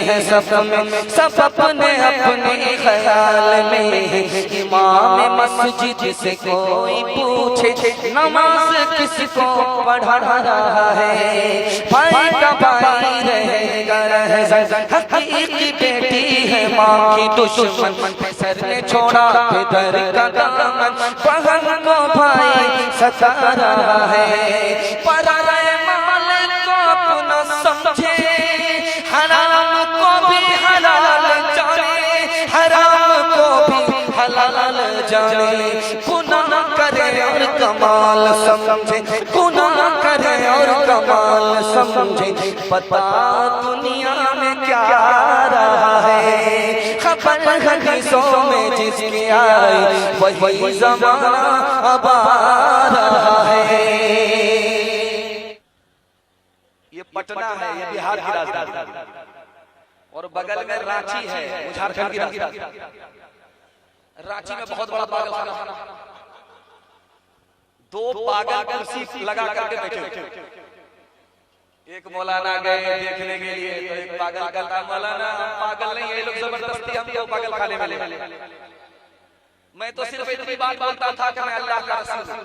है सब में, सब अपने अपने ख्याल में। इमाम मस्जिद से कोई पूछे नमाज किसको पढ़ा रहा है, भाई का भाई रहेगा रहज़न, हकीकी बेटी है माँ की दुश्मन। सर ने छोड़ा इधर का दामन, बहन को भाई सता रहा है। पराए माल को अपना समझे, हराम को भी हलाल जाने, हराम को भी हलाल जाने। गुनाह करे और कमाल समझे, गुनाह करे और कमाल समझे। पता दुनिया में क्या रहा है, खबर हदीसों में जिसकी आई वही ज़माना अब आ रहा है। ये पटना है, ये बिहार की राजधानी, और बगल में रांची है, झारखंड की राजधानी। रांची में बहुत बड़ा पागलखाना, दो पागल कुर्सी लगा करके बैठे। एक मौलाना गए देखने के लिए, तो एक पागल कहता मौलाना पागल नहीं, ये लोग जबरदस्ती हमको पागल खाने में ले। मैं तो सिर्फ इतनी बात बोलता था कि मैं अल्लाह का रसूल हूं।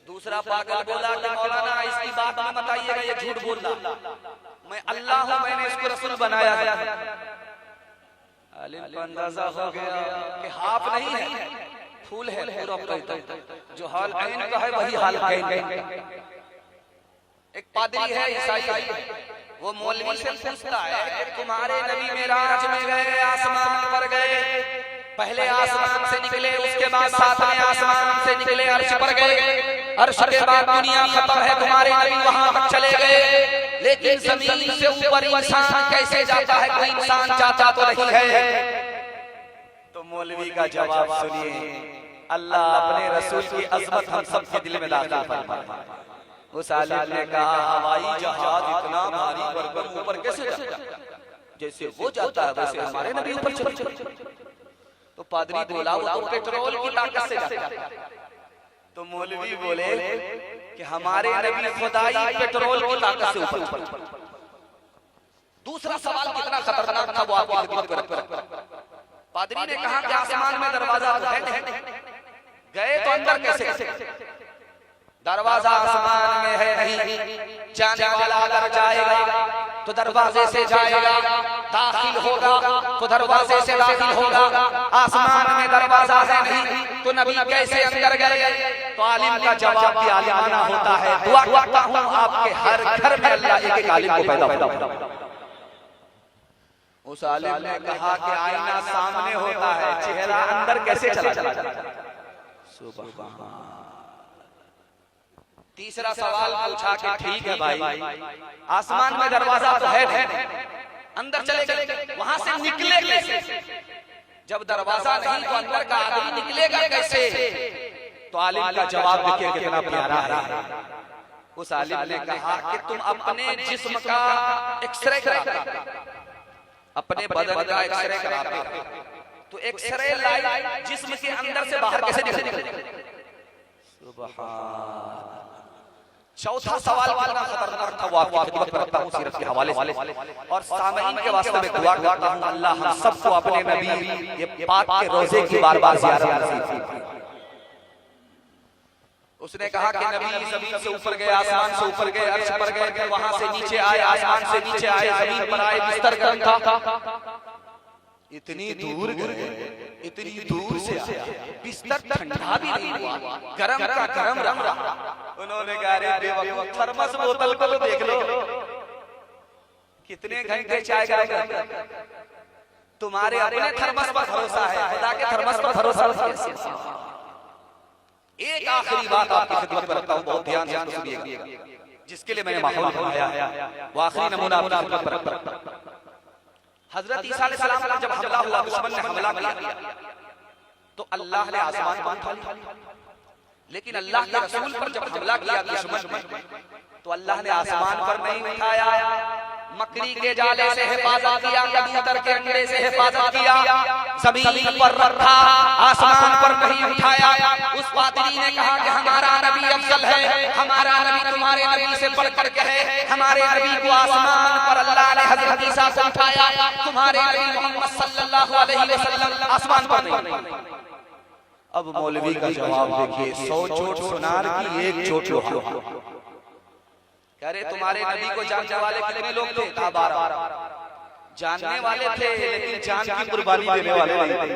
दूसरा पागल बोला कि मौलाना इसकी बात मत बताइएगा, ये झूठ बोल रहा, मैं अल्लाह हूं, मैंने इसको रसूल बनाया है। आलिम को अंदाजा हो गया कि हाफ नहीं है, फूल है पूरा, जो हाल ऐन का है वही हाल है। एक पादरी है ईसाई, वो मौलवी से पूछता है कि तुम्हारे नबी मेराज में गए, आसमान पर गए, पहले आसमान से निकले, उसके बाद सातवें आसमान से निकले, अर्श पर गए, अर्श के बाद दुनिया खत्म है, तुम्हारे नबी वहां तक चले गए, लेकिन जमीन से ऊपर इंसान कैसे जाता है, कोई इंसान जाता तो नहीं है। तो मौलवी का जवाब सुनिए, अल्लाह अपने रसूल की अज़मत हम सबके दिल में दाखिल फरमाए। उस आलिम ने कहा हवाई जहाज इतना भारी भरकम ऊपर कैसे जाता, जैसे वो जाता है वैसे हमारे नबी ऊपर चले। तो पादरी बोला वो तो पेट्रोल की ताकत से जाता है। तो मौलवी बोले कि हमारे नबी खुदाई पेट्रोल की ताकत से ऊपर। दूसरा सवाल कितना खतरनाक था वो आपकी खिदमत कर। पादरी ने कहा कि आसमान में दरवाजा तो है, गए तो अंदर कैसे? दरवाजा आसमान में है नहीं, जाने वाला अगर जाएगा तो दरवाजे से जाएगा, दाखिल होगा तो दरवाजे से दाखिल होगा। आसमान में दरवाजा है नहीं तो नबी कैसे अंदर गए? तो आलिम का जवाब भी आलिमाना होता है। दुआ करता हूं आपके हर घर में अल्लाह एक एक आलिम को पैदा फरमाए। उस आलिम ने कहा कि आईना सामने होता है, चेहरा अंदर कैसे चला जाता? सुभान। तीसरा सवाल पूछा कि ठीक है भाई, आसमान में दरवाजा तो है, अंदर चले गए, वहां से निकले कैसे? जब दरवाजा नहीं तो अंदर का आदमी निकलेगा कैसे? तो आलिम का जवाब देखिए कितना प्यारा है। उस आलिम ने कहा कि तुम अपने जिस्म का एक्सरे कराते, अपने बदन का एक्सरे कराते, तो एक्सरे लाइट जिस्म के अंदर से बाहर कैसे निकलेगी? सुभान। चौथा सवाल कितना खतरनाक था वो आपकी खिदमत में रखता हूं सीरत के हवाले से, और सामईन के वास्ते में दुआ करता हूं अल्लाह हम सबको अपने नबी ये पाक के रोजे की बार-बार ज़ियारत नसीब फरमाए। उसने कहा कि नबी जमीन से ऊपर गए, आसमान से ऊपर गए, अर्श पर गए, फिर वहां से नीचे आए, आसमान से नीचे आए, जमीन पर आए, बिस्तर गर्म था, इतनी दूर गए, इतनी दूर से आया, बिस्तर ठंडा भी नहीं हुआ, गरम का गरम रहा। उन्होंने कहा अरे बेवकूफ, थर्मस बोतल को तो देख लो, कितने घंटे चाय गरम, तुम्हारे अपने थर्मस पर भरोसा है, खुदा के थर्मस पर भरोसा नहीं। एक आखिरी बात आपकी खिदमत में रखता हूं, बहुत ध्यान से सुनिएगा, जिसके लिए मैंने माहौल बनाया, वो आखिरी नमूना आपकी खिदमत में रखता हूं। हजरत ईसा अलैहिस्सलाम पर जब हमला हुआ, दुश्मन ने हमला किया, तो अल्लाह ने आसमान को उठा लिया, लेकिन अल्लाह के रसूल पर जब हमला किया दुश्मन ने, तो अल्लाह ने आसमान पर नहीं उठाया, मकड़ी के जाले से हिफाजत किया, कबूतर के अंडे से हिफाजत किया, जमीन पर रखा, आसमान पर नहीं उठाया। उस पादरी ने कहा कि हमारा नबी अफजल है, हमारा नबी तुम्हारे नबी से बढ़कर के है। हमारे नबी को आसमान पर अल्लाह ने हजरत ईसा से उठाया, तुम्हारे नबी मोहम्मद सल्लल्लाहु अलैहि वसल्लम आसमान पर नहीं। अब मौलवी का जवाब देखिए, 100 चोट सुनार की एक चोट लोहा। कह रहे तुम्हारे नबी को जानने वाले कितने लोग थे? 12। जानने वाले थे लेकिन जान की कुर्बानी देने वाले नहीं थे।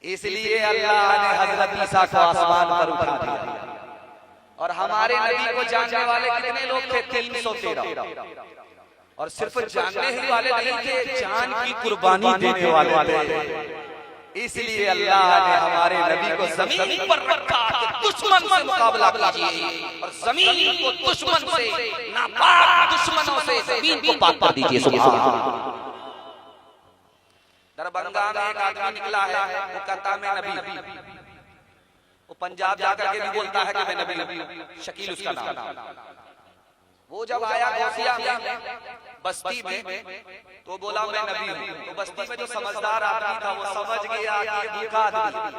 इसलिए अल्लाह ने हजरत ईसा को आसमान पर उठा दिया। और हमारे नबी को जानने वाले कितने लोग थे? 313। और सिर्फ जानने ही वाले नहीं थे, जान की कुर्बानी देने वाले थे। इसलिए अल्लाह ने हमारे नबी को जमीन पर रखा कि दुश्मन से मुकाबला कीजिए, और जमीन को दुश्मन से, नापाक दुश्मनों से जमीन को पाक कर दीजिए। सुभान अल्लाह। दरभंगा में एक आदमी निकला है, वो कहता मैं नबी। वो पंजाब जाकर के भी बोलता है कि मैं नबी। शकील उसका नाम। वो जब आया गौसिया में, बस्ती में, तो बोला मैं नबी हूँ। तो बस्ती में जो समझदार आदमी था वो समझ गया कि ये भूखा आदमी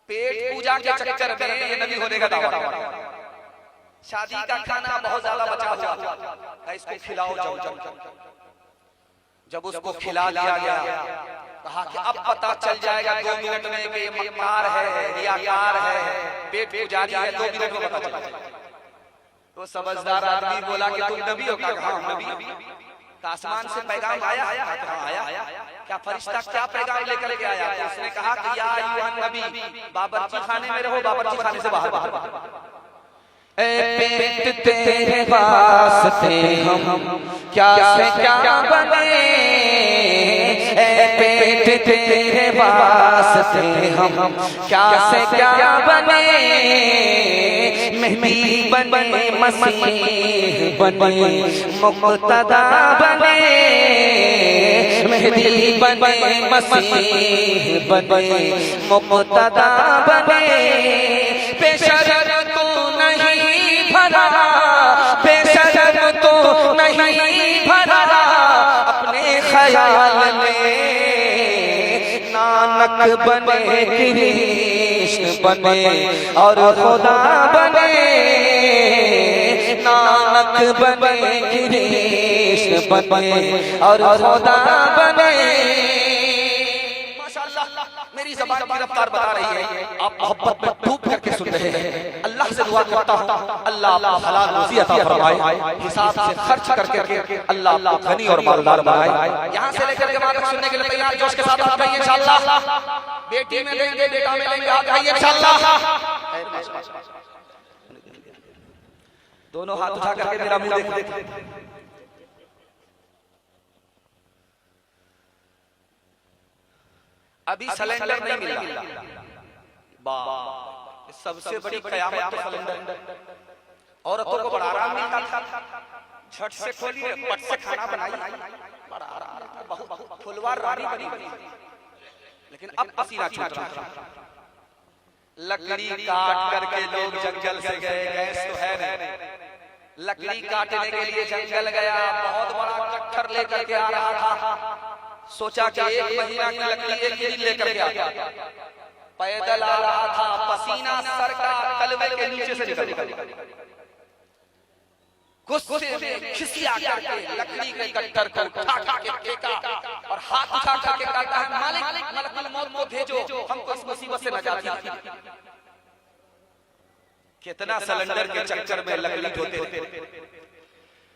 पेट पूजा के चक्कर में ये नबी होने का दावा। शादी का खाना बहुत ज्यादा बचा हुआ था, इसको खिलाओ जाओ। जब उसको खिला दिया गया, कहा कि अब पता चल जाएगा 2 मिनट में कि ये मक्कार है, रियाकार है, पेट पुजारी है। 2 मिनट में पता चल जाएगा। तो समझदार आदमी बोला कि तुम नबी हो? कहा हाँ नबी। आसमान से पैगाम आया? हाँ आया। क्या फरिश्ता क्या पैगाम लेकर के आया? तो उसने कहा कि या अय्युहन नबी, बावर्ची खाने में रहो, बावर्ची खाने से बाहर। पेट तेरे वास्ते हम क्या से क्या बने, पेट तेरे वास्ते हम क्या से क्या बने। मेहदी बने, मसीह बने, मुक्तदा बने। मेहदी बने, मसीह बने, मुक्तदा बने। बेशर्म तो नहीं भरा, बेशर्म तो नहीं भरा, अपने ख्याल में नानक बने, कृष्ण बने और खुदा बने। नानक बने, कृष्ण बने और खुदा बने। मेरी ज़बान की रफ्तार बता रही है, आप मोहब्बत में डूब करके सुन रहे हैं। अल्लाह से दुआ करता हूँ, अल्लाह आपको हलाल रोज़ी अता फरमाए, हिसाब से खर्च करके अल्लाह आपको धनी और मालदार बनाए। यहाँ से लेकर के वहाँ तक सुनने के लिए तैयार जोश के साथ आप कहिए इंशाअल्लाह। बेटी में लेंगे, बेटा में लेंगे, आप कहिए इंशाअल्लाह। दोनों हाथ उठा करके मेरा मुंह देखो। अभी सिलेंडर नहीं मिला, सबसे बड़ी कयामत तो सिलेंडर। औरतों को बड़ा आराम मिलता था, झट से खोलिए, पट से खाना बनाइए, बड़ा आराम, बहुत फुलवार रानी बनी। लेकिन अब पसीना छूट रहा। लकड़ी काट करके लोग जंगल से गए, गैस तो है नहीं। लकड़ी काटने के लिए जंगल गया, बहुत बड़ा कट्टर लेकर के आ रहा था। सोचा कि 1 महीना की लकड़ी एक दिन लेकर के आ। पैदल आ रहा था, पसीना सर का तलवे के नीचे से निकल गया। गुस्से में खिसिया करके लकड़ी के कट्टर को उठा के फेंका और हाथ उठा करके कहता है, मालिक मलकुल मौत को भेजो, हमको इस मुसीबत से नजात दीजिए। कितना सिलेंडर के चक्कर में लकड़ी ढोते थे।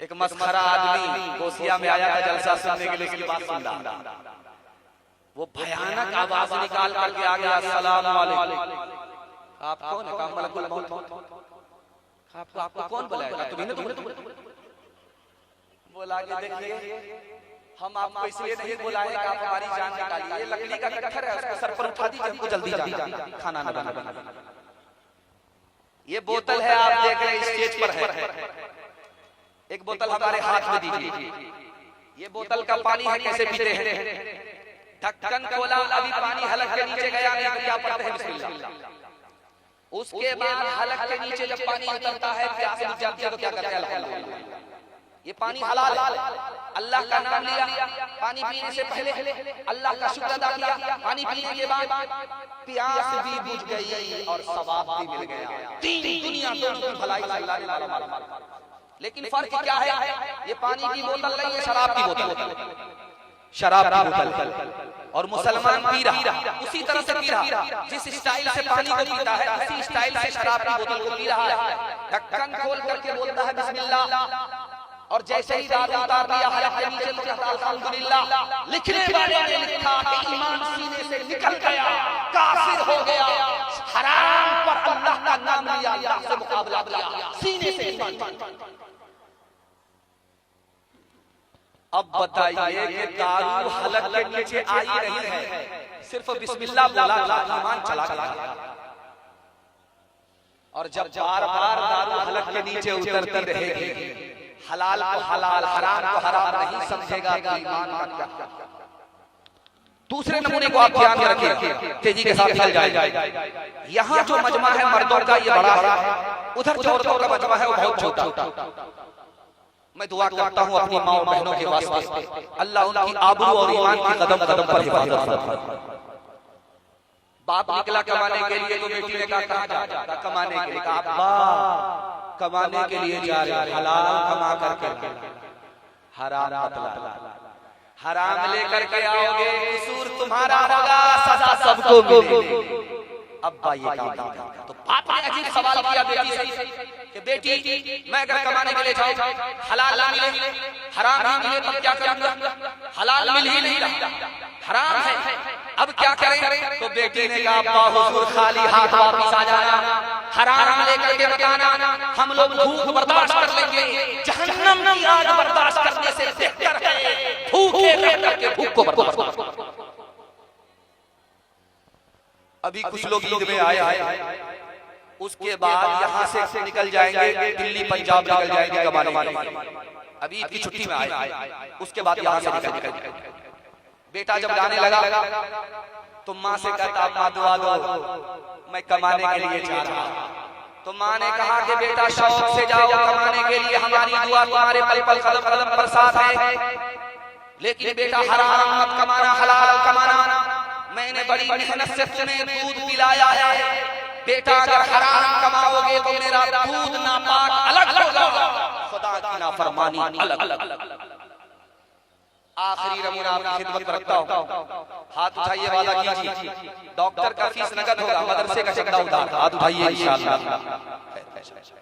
एक मस्खरा आदमी गोसिया में आया था जलसा सुनने के लिए, इसकी बात सुन रहा। वो भयानक आवाज निकाल करके आ गया, अस्सलाम वालेकुम। आप कौन है? कहा मलकुल मौत। आपको कौन बुलाया? तुम्हें बोला कि देखिए हम आपको इसलिए नहीं बुलाए कि आप हमारी जान निकालिए। ये लकड़ी का कट्टर है, उसको सर पर उठा दीजिए, हमको जल्दी जाना, खाना न बनाना। ये बोतल है, आप देख रहे हैं स्टेज पर है। एक बोतल हमारे हाथ में दीजिए। ये बोतल का पानी है, कैसे पीते हैं? ढक्कन खोला, अभी पानी हलक के नीचे गया नहीं, क्या पढ़ते हैं? बिस्मिल्लाह। उसके बाद हलक के नीचे जब पानी उतरता है, प्यास बुझ जाती है तो क्या करते हैं? अल्हम्दुलिल्लाह। ये पानी हलाल है। अल्लाह का नाम लिया, पानी पीने से पहले अल्लाह का शुक्र अदा किया, पानी पीने के बाद प्यास भी बुझ गई और सवाब भी मिल गया। तीन दुनिया दोनों की भलाई से अल्लाह ने मारा। लेकिन फर्क क्या है? ये पानी की बोतल नहीं है, शराब की बोतल, शराब की बोतल। और मुसलमान पी रहा, उसी तरह से पी रहा, जिस स्टाइल से पानी को पीता है उसी स्टाइल से शराब की बोतल को पी रहा है। ढक्कन खोल करके बोलता है बिस्मिल्लाह, और जैसे ही दारू उतार दिया हलक के नीचे तो कहता अल्हम्दुलिल्लाह। लिखने वाले ने लिखा कि ईमान सीने से निकल गया, काफिर हो गया, हराम पर अल्लाह का नाम लिया, अल्लाह से मुकाबला किया, सीने से ईमान। अब बताइए कि दारू हलक के नीचे आई नहीं है, सिर्फ बिस्मिल्लाह बोला था, ईमान चला गया। और जब बार बार दारू हलक के नीचे उतरती रहेगी, हलाल को हलाल, हराम को हराम नहीं समझेगा कि ईमान का क्या। दूसरे नमूने को आप ध्यान में रखिए, तेजी के साथ चल जाए। यहाँ जो मजमा है मर्दों का ये बड़ा है, उधर जो औरतों का मजमा है वो बहुत छोटा। मैं दुआ करता हूँ अपनी माँ और बहनों के वास्ते, अल्लाह उनकी आबरू और ईमान की कदम कदम पर हिफाजत फरमाए। बाप निकला कमाने के लिए तो बेटी ने कहा कहाँ जा? कमाने के लिए। कहा अब्बा कमाने के लिए जा रहे, हलाल कमा करके, हराम मत ला। हराम लेकर के आओगे कसूर तुम्हारा होगा, सजा सबको मिलेगी। अब्बा ये काम तो बाप ने अजीब सवाल किया बेटी से कि बेटी मैं अगर कमाने के लिए जाऊं, हलाल ना मिले, हराम ना मिले तब क्या करूंगा? हलाल मिल ही नहीं रहा, हराम है, अब क्या करें? तो बेटी ने कहा अब्बा हुजूर खाली हाथ वापस आ जाना, हराम लेकर के बताना, हम लोग भूख बर्दाश्त कर लेंगे, जहन्नम की आग बर्दाश्त करने से बेहतर है भूखे रह करके भूख को बर्दाश्त करना। अभी कुछ लोग ईद में आए, उसके बाद यहाँ से निकल जाएंगे दिल्ली पंजाब निकल जाएंगे कमाने के लिए। अभी ईद की छुट्टी में आए, उसके बाद यहाँ से निकल जाएंगे। बेटा जब जाने लगा तो माँ से कहता माँ दुआ दो, मैं कमाने के लिए जा रहा। तो माँ ने कहा कि बेटा शौक से जाओ कमाने के लिए, हमारी दुआ तुम्हारे पल पल कदम कदम पर साथ है, लेकिन बेटा हराम मत कमाना, हलाल कमाना। मैंने बड़ी मेहनत से तुम्हें दूध पिलाया है, बेटा अगर हराम कमाओगे तो मेरा दूध नापाक अलग होगा, खुदा की नाफरमानी अलग। आखिरी नमूना आपकी खिदमत में रखता हूँ, हाथ उठाइए, वादा कीजिए डॉक्टर का फीस नगद होगा, मदरसे का चंदा उधार। हाथ उठाइए इंशाअल्लाह,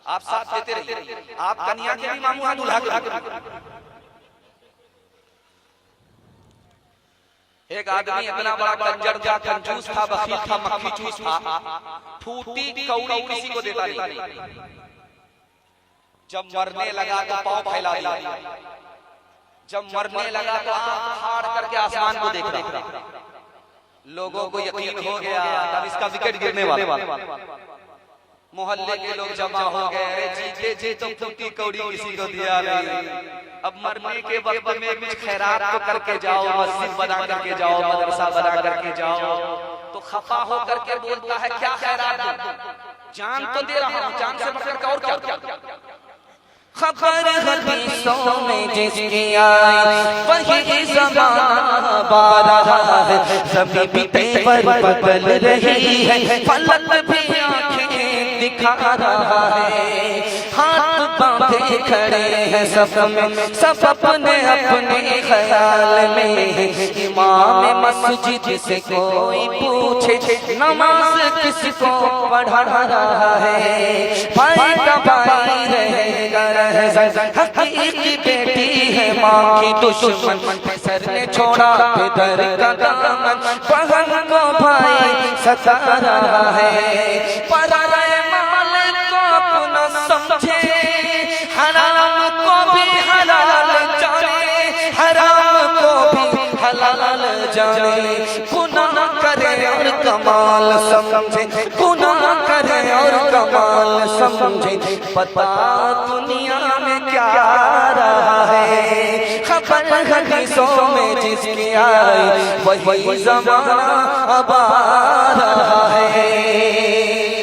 आप साथ देते रहिए, आप कन्या के भी मामू हैं, दूल्हा के। एक आदमी इतना बड़ा कंजर था, कंजूस था, बखील था, मक्खी चूस था, फूटी कौड़ी किसी को देता नहीं। जब मरने लगा तो पांव फैला दिया, जब मरने लगा तो आंख फाड़ करके आसमान को देख रहा। लोगों को यकीन हो गया अब इसका विकेट गिरने वाला। मोहल्ले के लोग जमा हो गए, जीते जी तो फूटी कौड़ी किसी को दिया नहीं। अब मरने के वक्त में कुछ खैरात तो करके जाओ, मस्जिद बना करके जाओ, मदरसा बना करके जाओ। तो खफा हो करके बोलता है क्या खैरात दूं? जान तो दे रहा हूं, जान से बढ़कर और क्या? खबर हदीसों में जिसकी आई वही ज़माना आ रहा है, सभी भी तेवर बदल रही है, फलक भी आंखें दिखा रहा है। हाथ बांधे खड़े हैं सब में, सब अपने अपने ख्याल में। इमाम मस्जिद से कोई पूछे नमाज किसको पढ़ा रहा है, भाई का भाई रहेगा हकीकी बेटी है माँ की दुश्मन, सर ने छोड़ा इधर का दामन, बहन को भाई सता रहा है। पराए माल को अपना समझे, हराम को भी हलाल जाने, हराम को भी हलाल जाने। गुनाह करे और कमाल समझे, गुनाह करे और कमाल समझे। पता दुनिया में क्या रहा है, खबर हदीसों में जिसकी आई वही ज़माना अब आ रहा है।